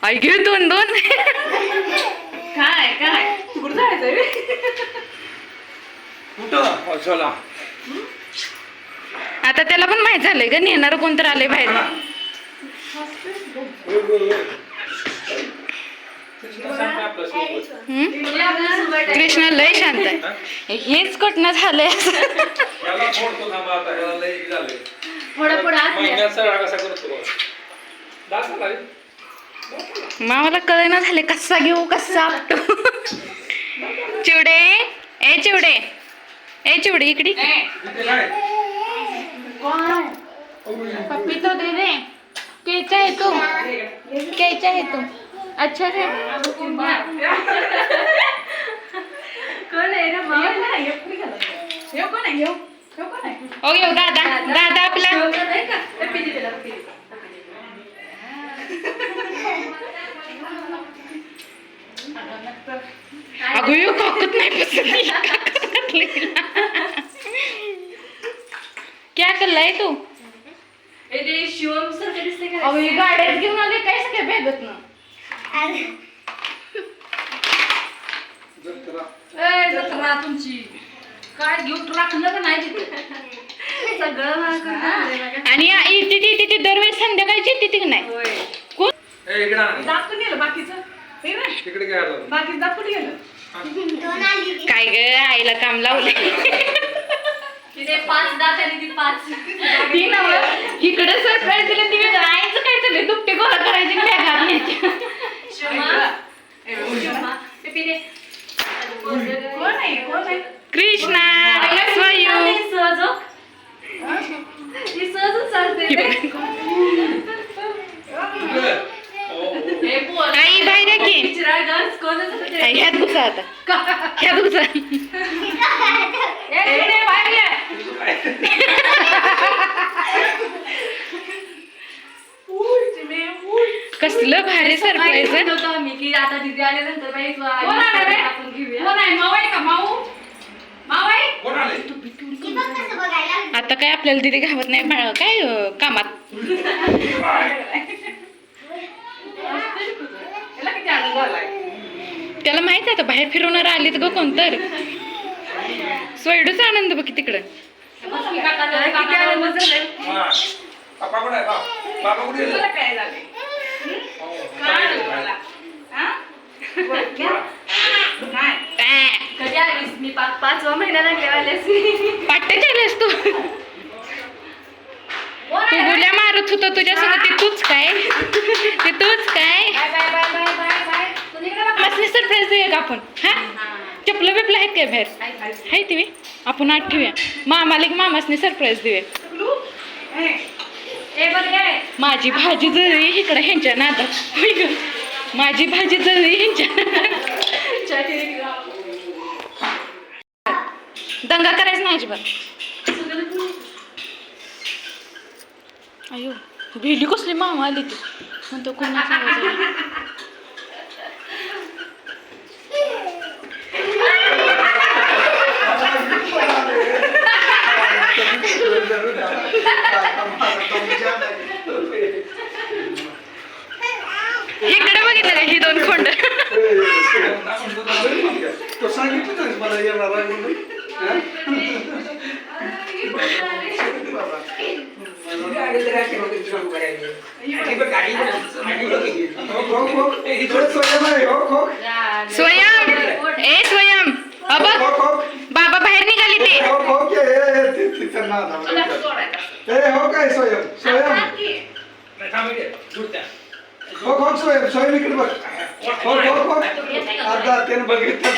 आई घे दोन दोन. काय काय कुठं जायचंय चला आता त्याला पण माहित झालंय का नेणार कोणतर आले बाहेर. कृष्ण लय शांत आहे. हेच कुठनं झालंय मामाला कळेना झाले कसा घेऊ कसा आपटू. चिवडे ए चिवडे ए चिवडे इकडे. पप्पी तो दे दे. कैसा है तू कैसा है तू अच्छा है. कोण आहे रे मामा हे कोण आहे ओ घेऊ दादा दादा आपला. अगं यो काकत नाही क्या करलाय तू. शिवम सारखं दिसते का अहो गाड्यात घेऊन आले काय सगळ्या बॅगत ना. जत्रा तुमची काय गिफ्ट राखलं का नाही तिथे सगळं आणि इथे ती दरवेळेस संध्याकाळची येते ती नाही कोण दाखवून गेलं बाकीचं बाकी दाखवून गेलं काय ग आईला काम लावले. तिथे 5 दात आणि ती 5 ती ना इकडे सरप्राईज दिले ती वेगळं आईचं काय चाललंय दुपटे गोळा करायची बॅग घालण्याची. कोण आहे कृष्णा स्वयं सहजच चालते आई बाहेर की ह्यात घुसा आता ह्यात घुसा. कसलं भारी सरप्राईज होतं मी की आता दिदी आल्यानंतर बाई आपण घेऊया. आता काय आपल्याला तिथे घावत नाही काय कामात. त्याला माहित आहे आता बाहेर फिरवणार आलीत ग कोणतर. सोयडूच आनंद बघ तिकडं. कधी आलीस मी 5वा महिना लागल्यास पाट्टे झालेस तू. तू गुल्या मारत होता तुझ्यासोबत ते तूच काय ते तूच काय. मामासनी सरप्राईज देऊया का आपण. हा चपलं बिपलं आहेत काय बाहेर आहे तुम्ही आपण आत ठेवूया. मामाला की मामासनी सरप्राईज देऊया. माझी भाजी जळली इकडे ह्यांच्या नादात. माझी भाजी जळली ह्यांच्या दंगा करायचं नाही अजिबात. अयो भेली कसली मामा आली ती म्हणतो कोणाचा आवाज आला. इकडे बघितलं का ही 2 खोंड. सांगितलं मला येणार स्वयं ए स्वयं बाबा बाहेर निघाली ते. हो काय स्वयं स्वयं इकडे बघ. आता त्यानं बघितलं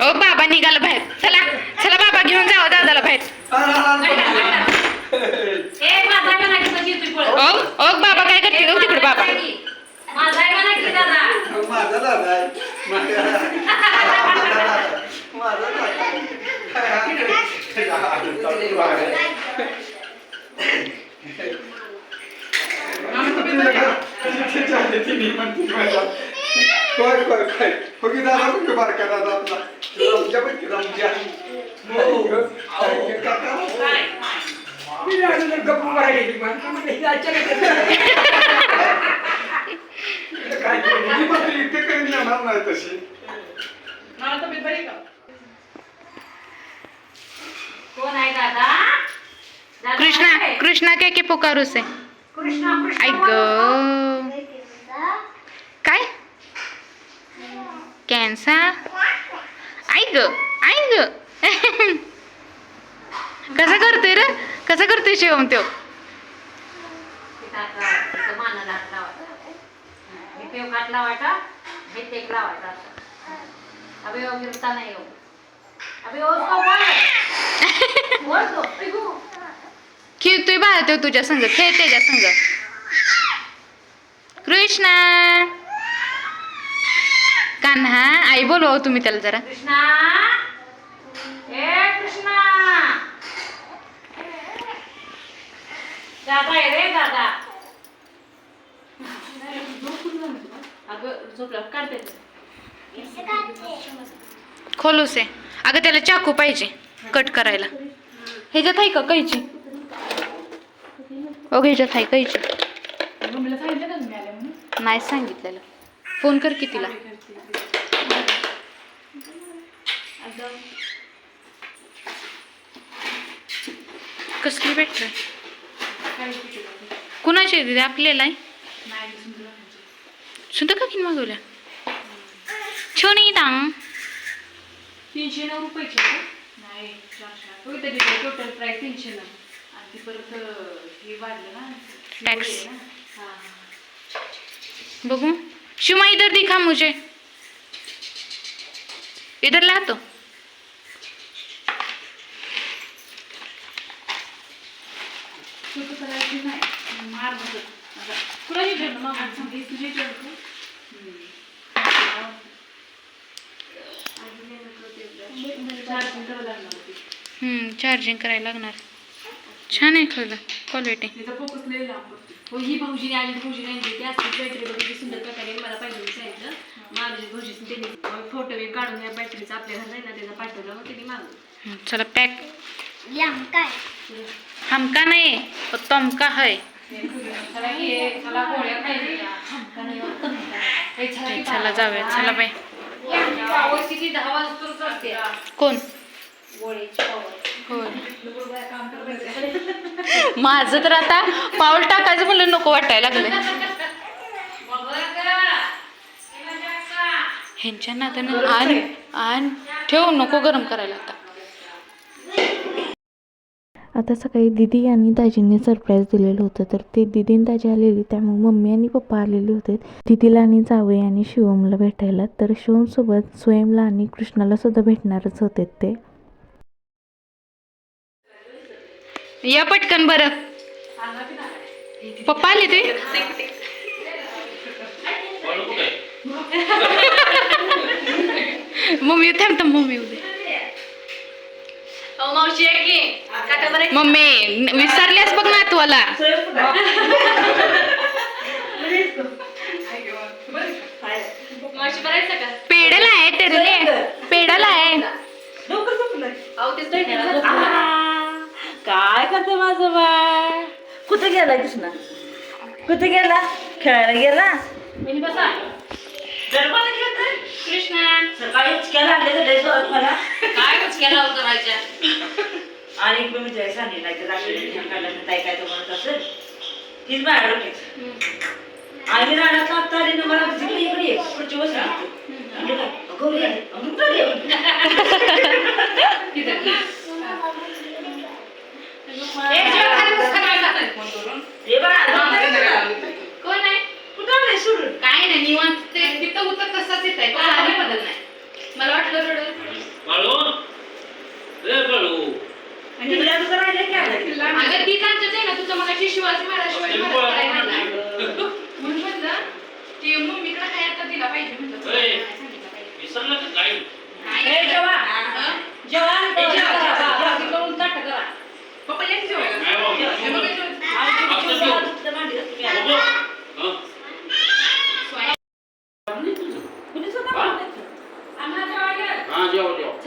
ओ बाबा निघाला बाहेर. चला चला बाबा घेऊन जावं दादाला बाहेर. ओ ओ बाबा काय करते ग तिकडे बाबा. माझा दादा माझा आहेत की आमच्या हो काका मी आलेलं गप्प मारायला पण अचानक काय केलं? मी मात्र इथे कधी येणार नाही तशी मला तब्येत बरी का कोण आहे दादा दादा कृष्णा आहे? कृष्णा क्या के पुकारू से कृष्णा कृष्णा ऐक काय कॅन्सर ऐक ऐक कसं करतोय रे कसं करतोय शिवम त्यो दादा तिचं मानाला हात लावायचा हे पेव काट लावायचा हे तेक लावायचा असं अबे ओ गिरता नाही हो अबे ओ बोल तो ऐकू खेळतोय बाळा त्यो तुझ्या संग खेळ त्याच्या संग कृष्णा कान्हा आई बोलवा तुम्ही त्याला जरा कृष्णा ए कृष्णा दादा आहे रे दादा अगं झोपला काढते खोलू से अगं त्याला चाकू पाहिजे कट करायला ह्याच्यात आहे का कैची ओके ह्याच्यात आहे कैची मम्मीला सांगितलं का तुम्ही आल्या म्हणून नाही सांगितलेलं फोन कर की तिला कसली भेटतोय कुणाची आहे दिदी आपल्याला आहे सुद्धा का किन मागवल्या छोनी टांग 309 रुपयाची आहे का? नाही 400 होय त्याची टोटल प्राइस 300 ला आणि ती परत हे वाढलं ना Tax. हां बघू शिमा इधर दिखा मुझे इधर ला तो छोटं करायची नाही मार बसत आता कुणाची ठेवलं मग सांगते तुझी ठेवलं चार्जिंग करावं लागणार होती चार्जिंग करायला लागणार छान आहे खरं क्वालिटी तिचा फोकस लय लांब पडतो हो ही भाऊजीने आणि भाऊजीने आणली ती असली बॅटरी बघितली सुंदर प्रकारे मला पाहिजे सांगितलं माझ्या भाऊजीने त्यांनी फोटो एक काढून या बॅटरीचा आपल्या घरला आहे ना त्याचा पाठवला मग तिने मागवलं चला पॅक हमका नाही वो तमका है चला गोळ्या खायच्या चला जाऊया चला बाई किती 10 वाजता असते कोण गोळ्याची होय माझं तर आता पाऊल टाकायचं म्हणलं नको वाटायला लागलं ह्यांच्या नात्यानं आण आण ठेव नको गरम करायला आता आता सकाळी दीदी आणि दाजींनी सरप्राईज दिलेलं होतं तर ते दीदी आणि दाजी आलेली त्यामुळे मम्मी आणि पप्पा आलेले होते दीदीला आणि जावई आणि शिवमला भेटायला तर शिवमसोबत स्वयंला आणि कृष्णाला सुद्धा भेटणारच होते ते या पटकन बरं पप्पा आले ते मम्मी थांबता मम्मी उद्या मम्मी विसरल्यास बघ ना तुला पेडला आहे तेरे पेडला आहे काय करते माझं बाळ कुठे गेला कृष्णा कुठे गेला खेळायला गेला कृष्णा सकाळी उचक्या लागले तर लय जोरात मला काय उचक्याला उतरायच्या आणि मी म्हणजे सांगितलं नाही तर रात्री काढलं काय काय तर म्हणत असेल तीच बाहेर होतीच आणि रानात लागता आली ना मला तिकडे इकडे ये पुढची बस म्हणजे काय गौरी आली अमृत रे बाळा कोण आहे कुठं आलंय सोडून काय नाही निवांत ते तिथं उतर तसाच येत आहे काही बदल नाही मला वाटलं थोडं आणि तुला तुझं राहिलं की आलं अगं ती आमच्याच आहे ना तुझं मगाशी शिवाजी महाराज म्हणून म्हटलं ती मम्मीकडे काय आता दिला पाहिजे म्हटलं पप्पा येत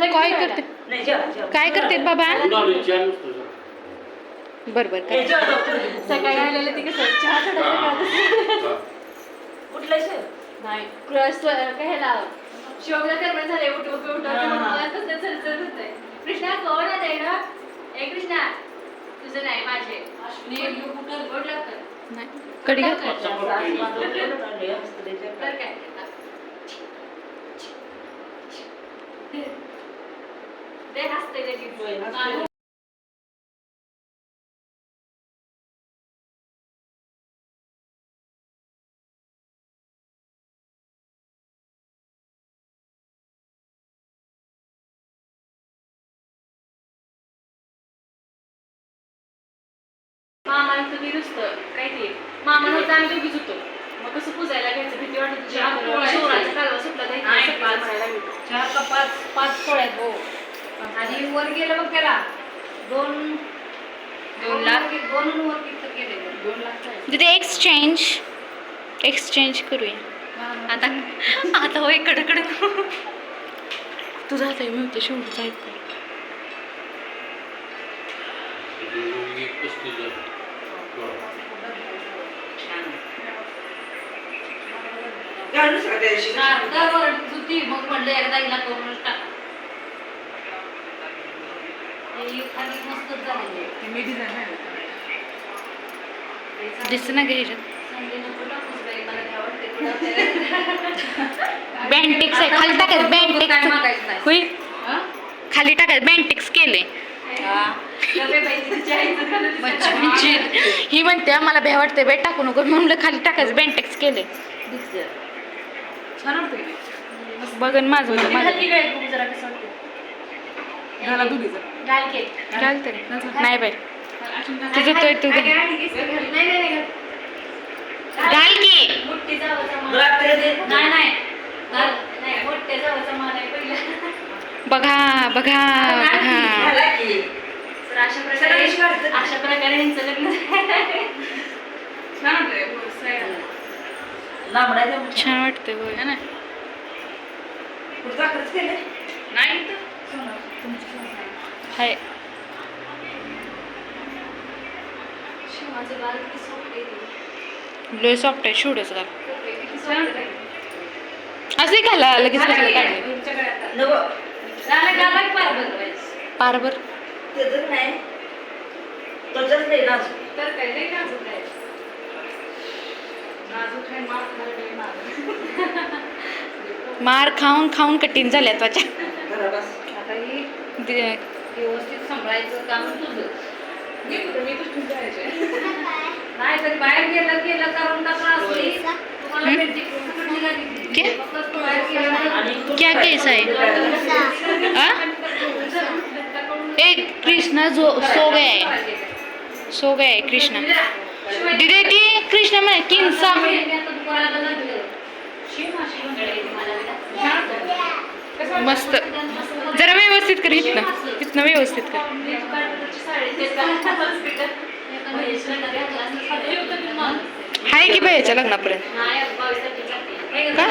काय करते नाही जेवा जेवा. काय करते बाबा उन्हाळी चहा नसतो जरा. बरोबर हे जेवा लवकर. सकाळी आलेलं ती कसं चहा हा. उठलंय सर? नाही क्रश काय ह्याला शिवमला करमण झाले उठ उठ उठ हा. कसं चलचल होतंय कृष्णा कोण आहे ना ए कृष्णा तुझं नाही माझे अश्विनी गोड लागतं नाही कडी घाल. तर काय ते हसते लगेच मामाला तुम्ही नुसतं काय ते मामा नव्हतं आम्ही दोघीच होतो मग कसं पुजायला घ्यायचं भीती वाटत होती. शिवराचा कालवा सुटला जायचं नाही, सकाळी पाच. म्हणायला लागली. 4 का 5 पोळ्या आहेत, हो. आणि वर गेलं मग त्याला 2 लाख 2 वर किती केले 2 लाख आहे. तिथे एक्सचेंज करूया आता होय कडकड तुझा आता मी होते शेवटचा ऐकू एक 35,000. घालून सगळं त्या दिवशी. दरवर होती मग म्हणलं एकदा हिला करूनच टाका हे खाली मस्तच झालेली मी दिसत ना घे संडे नको टाकूस बाई मला काय आवडते तुला बँटिक्स आहे खाली टाकायचं काय बँटिक्स मागायचं नाही होईल खाली टाकायचं बँटिक्स केले ही म्हणते मला भ्या वाटते बाई टाकू नको म्हणलं खाली टाकायचं बँटिक्स केले छान वाटतं बघन माझं मला माझं हल्ली काय बघू जरा कसं वाटतं घाल केक घाल तरी नाही बाई तुझं तू घाल नाही घाल की मोठी जावचा मान रात्री दे. नाही मोठ्या जावचा मान आहे पहिला बघा बघा बघा झाला की. तर अशा प्रकारे यांचं लग्न लांबडा आहे त्यामुळे. छान वाटतंय होय ना पुढचं आकडच केलंय? हाय शिवाचं बाल किती soft आहे ते. लय सॉफ्ट आहे शिवडच घाल किती soft आहे. असे घाला लगेच झालं कशाला की काढले तुमच्या गळ्यात. नको. झालं का? बाई पार बनवायचं. पारभर त्याचं नाही. त्याच्यात नाही ना. तर काय लई नाजूक आहे. नाजूक आहे, मार खाल्लंय नाजूक. मार खाऊन खाऊन कठीण झाल्या त्वचा घरा बस. आता ही व्यवस्थित सांभाळायचं काम तुझं. मी कुठून जायचे? नाही तर बाहेर गेलं कारण का त्रास होईल. तुम्हाला भेटते कुठून निघाली? क्या? फक्त बाहेर गेलं क्या केस आहे एक कृष्णा सो गया है कृष्णा दीदी ती कृष्णा म्हणे किंसा मस्त जरा व्यवस्थित कर इथनं व्यवस्थित कर हाय की बाईच्या लग्नापर्यंत का?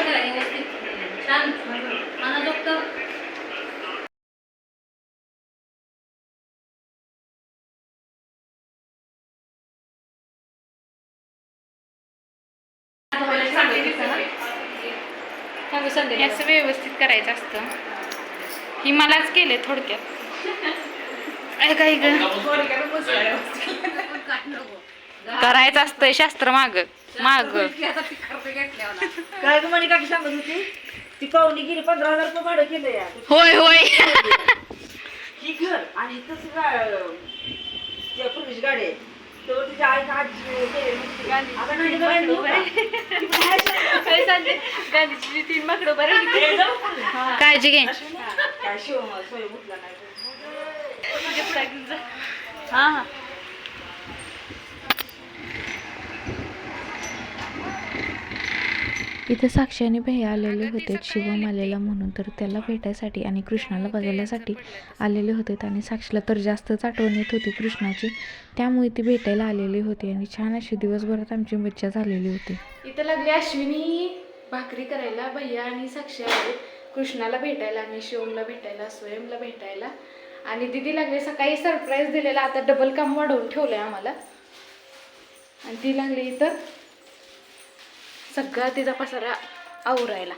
हे असं व्यवस्थित करायचं असतं ही मलाच केले थोडक्यात ऐका करायचं असतंय शास्त्र माग काय ग म्हणे काकी सांगत होती ती पाहुणी गेली 15,000 रुपये भाडं केलं या होय होय ही घर आणि तसं त्या पूर्वीची गाडी आहे तेव्हा तिच्या आई आता नाही गांधीची 3 माकडं बरं काळजी घे काय शिव सोय उठला नाही हा इथे साक्षी आणि भैया आलेले होते शिवम आलेला म्हणून तर त्याला भेटायसाठी आणि कृष्णाला बघायसाठी आलेले होते आणि साक्षीला तर जास्तच आठवण येत होती कृष्णाची त्यामुळे ती भेटायला आलेली होती आणि छान अशी दिवसभरात आमची मज्जा झालेली होती. इथं लागली अश्विनी भाकरी करायला भैया आणि साक्षी आले कृष्णाला भेटायला आणि शिवमला भेटायला, स्वयंला भेटायला. आणि दिदी लागली सकाळी सरप्राईज दिलेला, आता डबल काम वाढवून ठेवलंय आम्हाला. आणि ती लागली इथं सगळा तिचा पसारा आवरायला.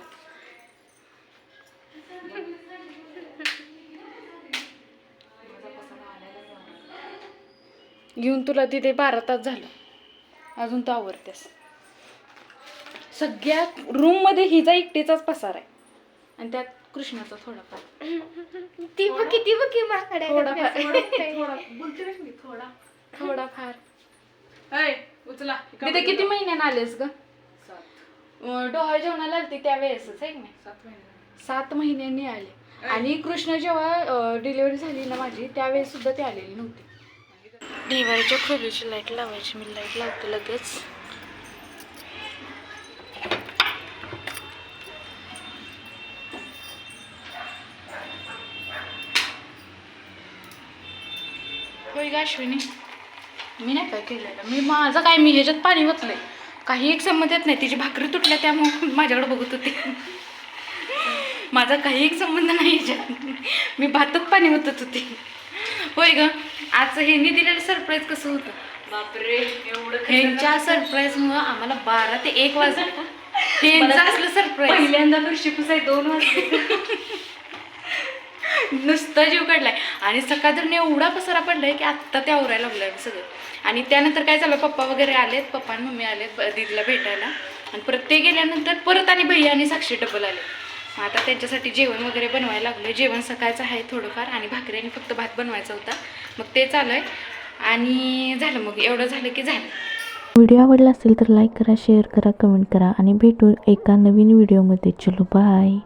घेऊन तुला तिथे 12 तास झालं, अजून तू आवरतेस. सगळ्या रूम मध्ये हिचा एकटीचाच पसार आहे आणि त्यात कृष्णाचा थोडाफार. ती बघी माकडे थोडाफार. उचला. तिथे किती महिन्यानं आलेस ग? डोहाळ जेवणाला आलती त्यावेळेसच आहे की नाही? 7 महिन्यांनी आले. आणि कृष्ण जेव्हा डिलिव्हरी झाली ना माझी, त्यावेळेस सुद्धा ती आलेली नव्हती. ढेवारीच्या खोलीची लाईट लावायची, मी लाईट लावते लगेच. होय का अश्विनी? मी नाही काय केलेलं, मी ह्याच्यात पाणी ओतलंय, काही एक संबंध येत नाही. तिची भाकरी तुटल्या त्यामुळे माझ्याकडे बघत होते. माझा काही एक संबंध नाही ह्याच्यात, मी भातात पाणी ओतत होते. होय ग, आज ह्यांनी दिलेलं सरप्राईज कसं होतं बापरे, एवढं ह्यांच्या सरप्राईजमुळं आम्हाला 12 ते 1 वाजले. ह्यांचं असलं सरप्राईज पहिल्यांदा तर शिकूसाय 2 वाजले. नुसता जीव काढलाय. आणि सकाळधरून एवढा पसारा पडलाय की आत्ता ते आवरायला लागलंय सगळं. आणि त्यानंतर काय झालं, पप्पा वगैरे आलेत, पप्पा आणि मम्मी आलेत दीदीला भेटायला. आणि परत ते गेल्यानंतर परत आणि भैया आणि साक्षी डबल आले. मग आता त्यांच्यासाठी जेवण वगैरे बनवायला लागलं. जेवण सकाळचं आहे थोडंफार, आणि भाकरी आणि फक्त भात बनवायचा होता, मग ते चालू आहे. आणि झालं, मग एवढं झालं की झालं. व्हिडिओ आवडला असेल तर लाईक करा, शेअर करा, कमेंट करा आणि भेटू एका नवीन व्हिडिओमध्ये. चलो बाय.